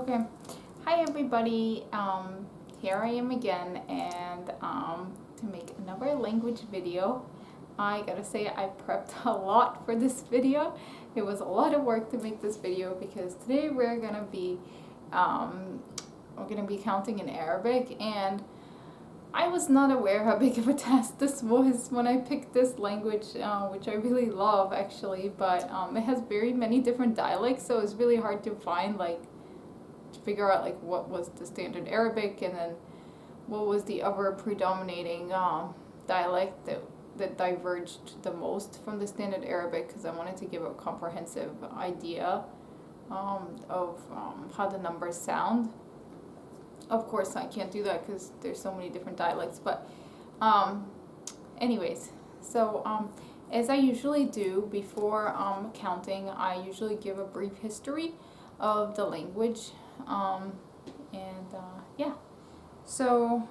Okay. Hi everybody. Here I am again, and to make another language video. I gotta say I prepped a lot for this video. It was a lot of work to make this video because today we're gonna be counting in Arabic, and I was not aware how big of a task this was when I picked this language, which I really love actually, but it has very many different dialects, so it's really hard to find to figure out what was the standard Arabic and then what was the other predominating dialect that diverged the most from the standard Arabic, because I wanted to give a comprehensive idea of how the numbers sound. Of course, I can't do that because there's so many different dialects, but anyways, so as I usually do before counting, I usually give a brief history of the language, yeah. So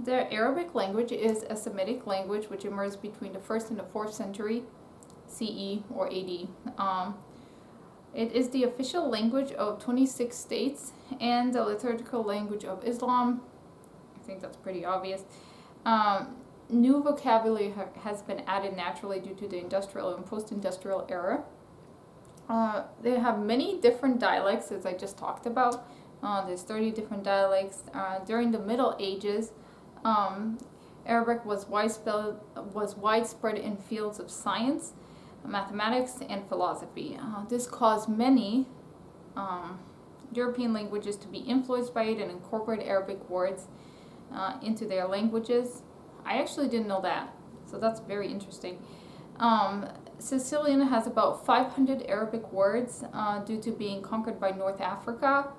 the Arabic language is a Semitic language which emerged between the 1st and the 4th century CE or AD. It is the official language of 26 states and the liturgical language of Islam. I think that's pretty obvious. New vocabulary has been added naturally due to the industrial and post-industrial era. They have many different dialects, as I just talked about. There's 30 different dialects. During the Middle Ages, Arabic was widespread in fields of science, mathematics, and philosophy. This caused many European languages to be influenced by it and incorporate Arabic words into their languages. I actually didn't know that, so that's very interesting. Scillian has about 500 Arabic words due to being conquered by North Africa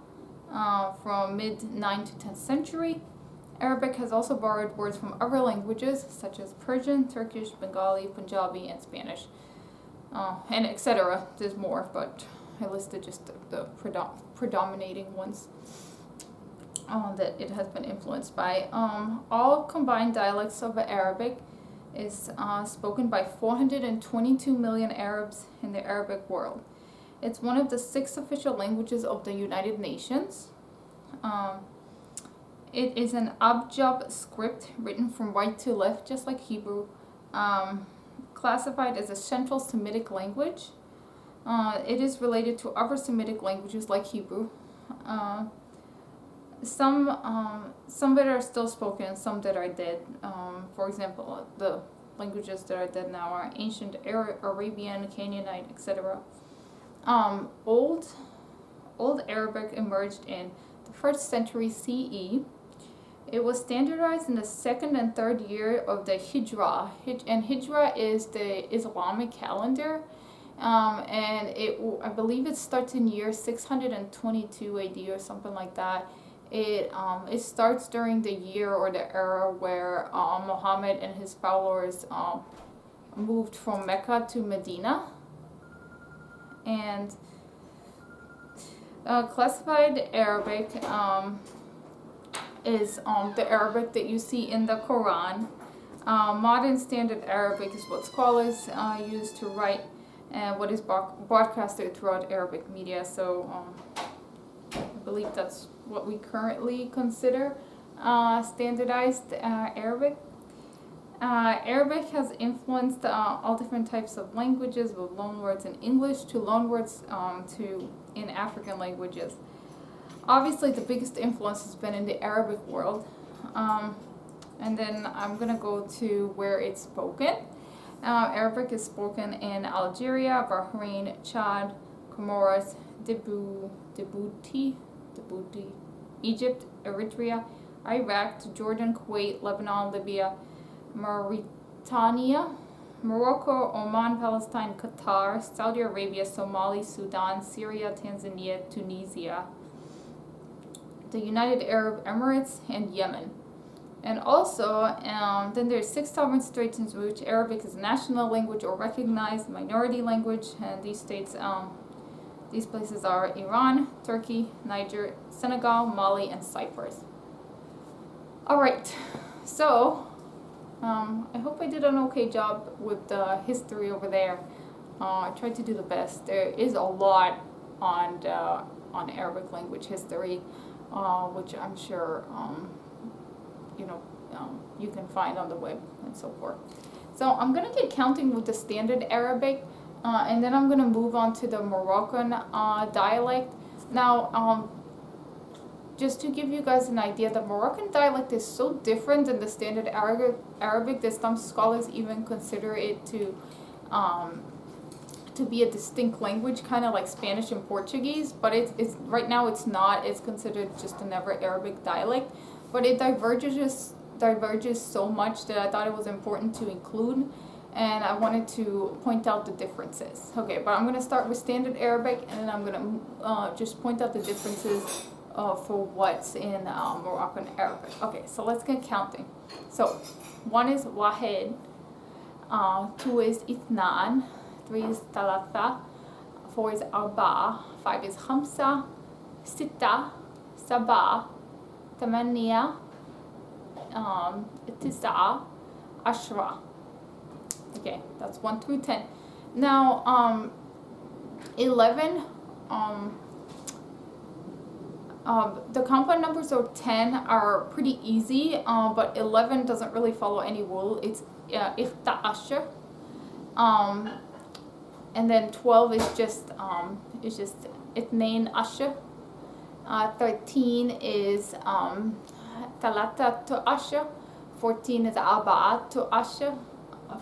from mid-9th to 10th century. Arabic has also borrowed words from other languages such as Persian, Turkish, Bengali, Punjabi, and Spanish, and etc. There's more, but I listed just the predominating ones that it has been influenced by. All combined dialects of Arabic is spoken by 422 million Arabs in the Arabic world. It's one of the 6 official languages of the United Nations. It is an Abjad script written from right to left, just like Hebrew, classified as a central Semitic language. It is related to other Semitic languages like Hebrew. Some that are still spoken, some that are dead. For example, the languages that are dead now are ancient Arabian, Canaanite, etc. Old Arabic emerged in the 1st century CE. It was standardized in the 2nd and 3rd year of the Hijra, and Hijra is the Islamic calendar. And I believe it starts in year 622 AD or something like that. It starts during the year or the era where Muhammad and his followers moved from Mecca to Medina. And classified Arabic is the Arabic that you see in the Quran. Modern Standard Arabic is what scholars use to write and what is broadcasted throughout Arabic media. So I believe that's what we currently consider standardized Arabic. Arabic has influenced all different types of languages, with loanwords in English to loanwords in African languages. Obviously, the biggest influence has been in the Arabic world. And then I'm going to go to where it's spoken. Arabic is spoken in Algeria, Bahrain, Chad, Comoros, Djibouti, Egypt, Eritrea, Iraq, Jordan, Kuwait, Lebanon, Libya, Mauritania, Morocco, Oman, Palestine, Qatar, Saudi Arabia, Somalia, Sudan, Syria, Tanzania, Tunisia, the United Arab Emirates, and Yemen. And also, then there's 6 sovereign states in which Arabic is a national language or recognized minority language, and these places are Iran, Turkey, Niger, Senegal, Mali, and Cyprus. Alright, so I hope I did an okay job with the history over there. I tried to do the best. There is a lot on Arabic language history, which I'm sure you know you can find on the web and so forth. So I'm gonna get counting with the standard Arabic, and then I'm gonna move on to the Moroccan dialect. Now, just to give you guys an idea, the Moroccan dialect is so different than the standard Arabic that some scholars even consider it to be a distinct language, kind of like Spanish and Portuguese. But it's right now it's not. It's considered just another Arabic dialect, but it diverges so much that I thought it was important to include, and I wanted to point out the differences. Okay, but I'm going to start with standard Arabic, and then I'm going to just point out the differences for what's in Moroccan Arabic. Okay, so let's get counting. So 1 is wahed, 2 is ithnan, 3 is thalatha, 4 is arba, 5 is khamsa, sita, sabah, tamaniya, tisa, ashra. Okay, that's 1 through 10. Now 11, the compound numbers of 10 are pretty easy, but 11 doesn't really follow any rule. It's ifta'ashr, and then 12 is just itnain ashr. 13 is talata to ashr. 14 is arba'at to ashr.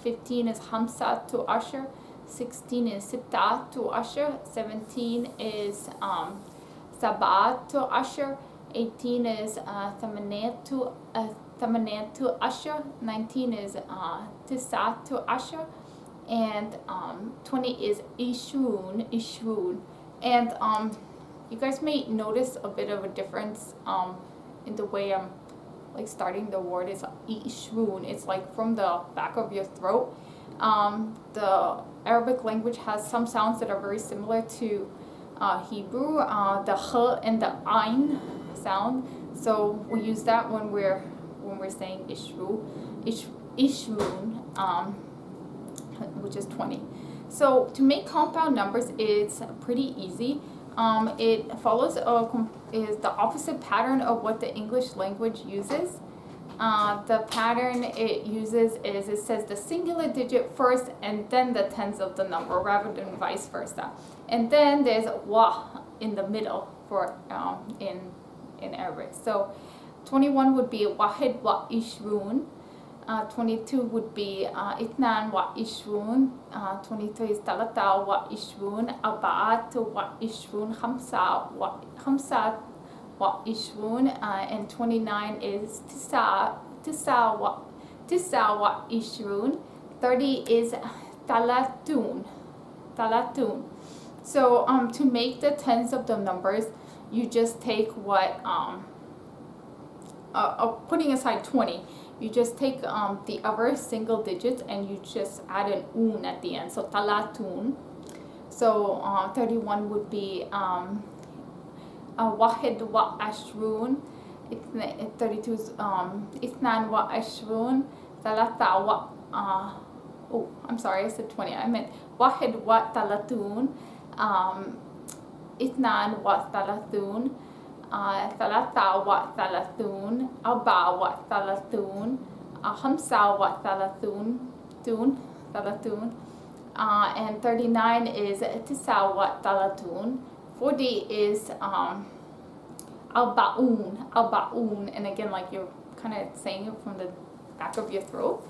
15 is hamsa to ashr. 16 is sita to ashr. 17 is Sabah to Asher, 18 is Thamaniyat to Asher, 19 is Tisa to Asher, and 20 is Ishrun. And you guys may notice a bit of a difference in the way I'm like starting the word. It's Ishrun. It's like from the back of your throat. The Arabic language has some sounds that are very similar to Hebrew, the h and the ain sound. So we use that when we're saying ishrun, which is 20. So to make compound numbers, it's pretty easy. It follows is the opposite pattern of what the English language uses. The pattern it uses is it says the singular digit first and then the tens of the number, rather than vice versa. And then there's wa in the middle for in Arabic. So 21 would be wahid wa ishrun. 22 would be itnan wa ishrun. 23 is talata wa ishrun. Arba'at wa ishrun. Khamsa wa ishrun. And 29 is tisa wa ishrun. 30 is talatun. So to make the tens of the numbers, you just take what putting aside 20, you just take the other single digits and you just add an un at the end. So talatun. So 31 would be wahid wa ashrun. 32 is ithnan wa ashrun. Talata wa oh, I'm sorry, I said 20. I meant wahid wa talatun. Ithnan wa talatun. Thalatha wa talatun. Arba wa talatun. Khamsa wa talatun. And 39 is tisa wa talatun. 40 is al-ba'un, and again, like you're kind of saying it from the back of your throat.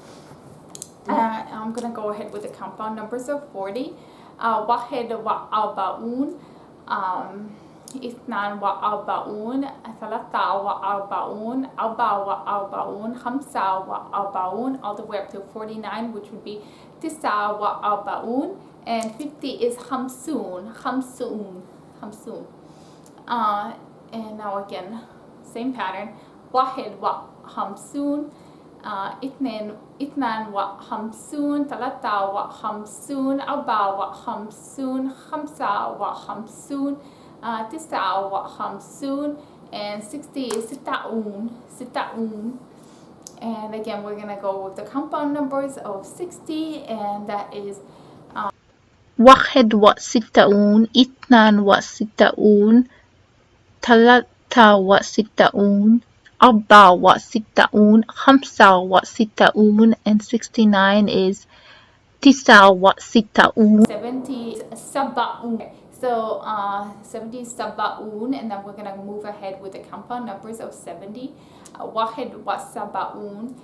I'm gonna go ahead with the compound numbers of 40. Wahid wa al-ba'un, ithnan wa al-ba'un, thalatha wa al-ba'un, arba wa al-ba'un, khamsa wa al-ba'un, all the way up to 49, which would be tisa wa al-ba'un, and 50 is khamsun. And now again, same pattern. Wahid wa khamsun, ithnan wa khamsun, talata wa khamsun, arba wa khamsun, khamsa wa khamsun, tisa wa khamsun, and 60 is sita'un. And again, we're gonna go with the compound numbers of 60, and that is واحد وستون اثنان وستون ثلاثة وستون أربعة وستون خمسة وستون and 69 is تسعة وستون 70 is saba'un. So 70 is saba'un, and then we're gonna move ahead with the compound numbers of 70. Wahid wa saba'un,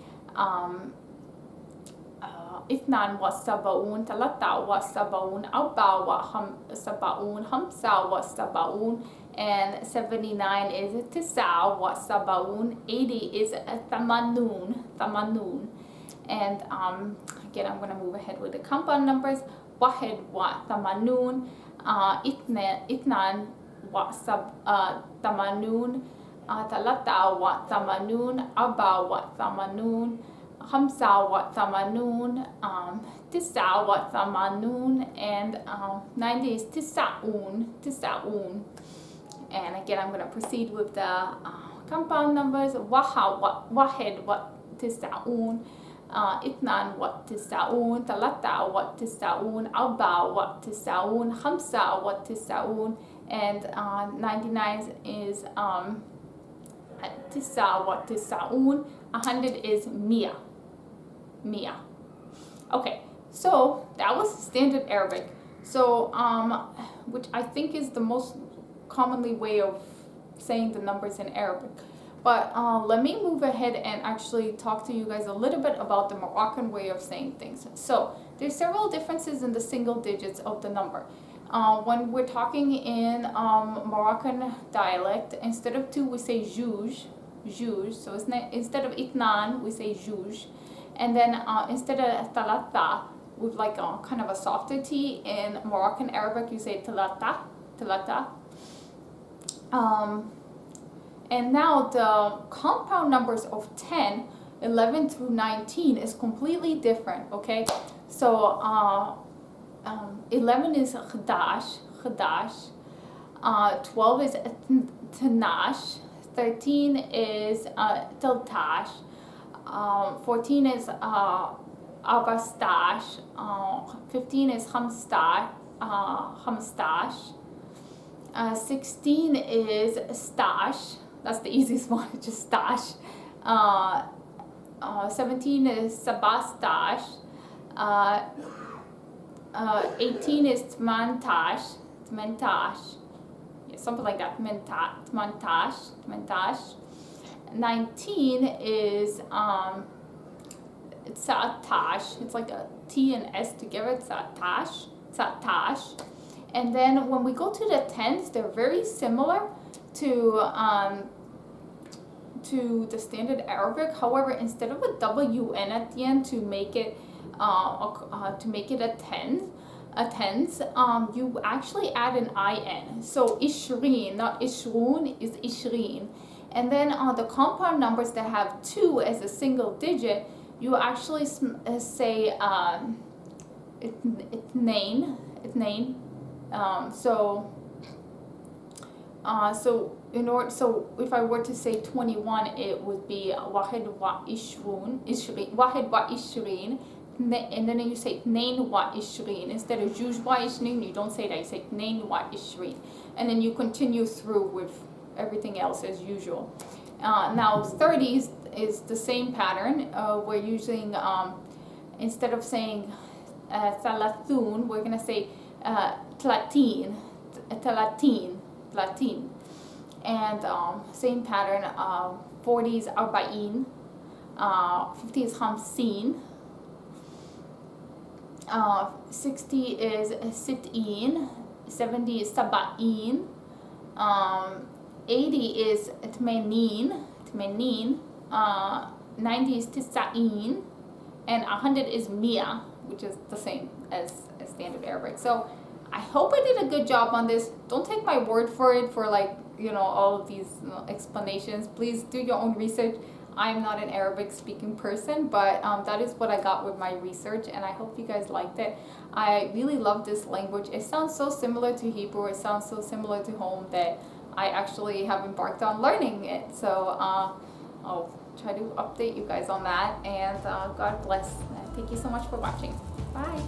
اثنان وسبعون ثلاثة وسبعون أربعة وسبعون خمسة وسبعون, and 79 is تسعة وسبعون. 80 is ثمانون. And again, I'm going to move ahead with the compound numbers. واحد وثمانون, اثنان وثمانون, ثلاثة وثمانون, أربعة وثمانون, خمسة وثمانون, تسعة وثمانون, and 90 is تسعون. And again, I'm going to proceed with the compound numbers. واحد وتسعون, اثنان وتسعون, ثلاثة وتسعون, أربعة وتسعون, خمسة وتسعون, and 99 is تسعة وتسعون. 100 is مية. Okay, so that was standard Arabic. So which I think is the most commonly way of saying the numbers in Arabic. But let me move ahead and actually talk to you guys a little bit about the Moroccan way of saying things. So there's several differences in the single digits of the number. When we're talking in Moroccan dialect, instead of 2 we say juge. So it's not, instead of itnan we say juge, and then instead of talata with like a kind of a softer T in Moroccan Arabic you say talata. And now the compound numbers of 10, 11 through 19 is completely different, okay? So 11 is khadash, 12 is tanash, 13 is tiltash, 14 is abastash, 15 is khamstash, 16 is stash. That's the easiest one, just stash. 17 is sabastash. 18 is tmantash. Yeah, something like that. Tmantash. 19 is sa'atash. It's like a T and S together. Sa'atash. And then when we go to the tens, they're very similar to the standard Arabic. However, instead of a WN at the end to make it a tens, you actually add an IN. So ishreen, not ishroon, is ishreen. And then the compound numbers that have 2 as a single digit, you actually say itnain. So if I were to say 21, it would be واحد وعشرون, and then you say اثنين وعشرين. Instead of جوج وعشرين, you don't say that, you say اثنين وعشرين, and then you continue through with everything else as usual. Now 30 is the same pattern. We're using instead of saying ثلاثون, we're gonna say ثلاثين, and same pattern. 40 is أربعين, 50 is خمسين, 60 is ستين, 70 is سبعين, 80 is ثمانين, 90 is تسعين, and 100 is مية, which is the same as standard Arabic. So I hope I did a good job on this. Don't take my word for it for all of these explanations. Please do your own research. I'm not an Arabic speaking person, but that is what I got with my research, and I hope you guys liked it. I really love this language. It sounds so similar to Hebrew. It sounds so similar to home that I actually have embarked on learning it. So I'll try to update you guys on that, and God bless. Thank you so much for watching. Bye.